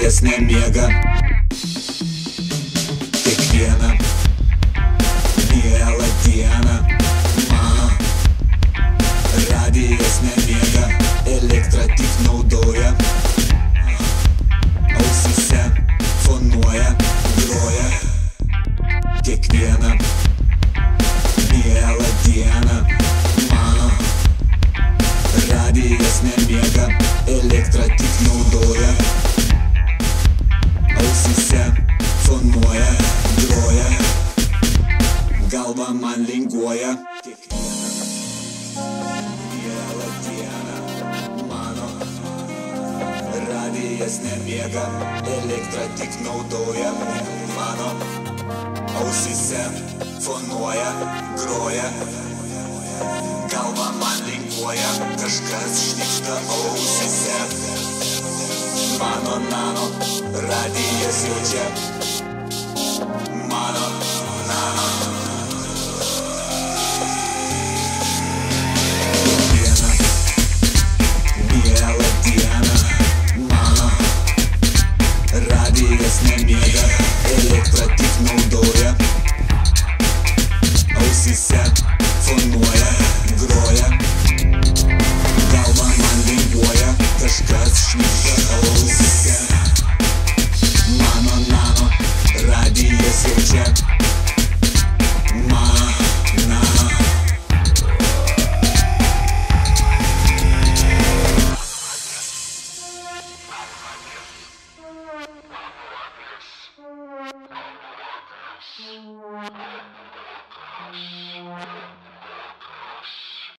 Radijas nemiega kiekvieną mielą dieną. Mano radijas nemiega, elektrą tik naudoja, ausyse fonuoja, groja kiekvieną mielą dieną. Mano radijas nemiega, elektrą tik naudoja, ausyse fonuoja, groja, galva man linguoja. Mielą dieną. Mano radijas nemiega, elektrą tik naudoja, mano ausyse fonuoja, groja, galva man linguoja, kažkas šnibžda ausyse. Mano nano radijas jau čia. Mano nano. Kiekvieną mielą dieną. Mano radijas nemiega, elektrą tik naudoja, ausyse fonuoja, groja, galva man linguoja, kažkas šnibžda ausyse. Mano nano radijas jau čia. Mano nano. Yes.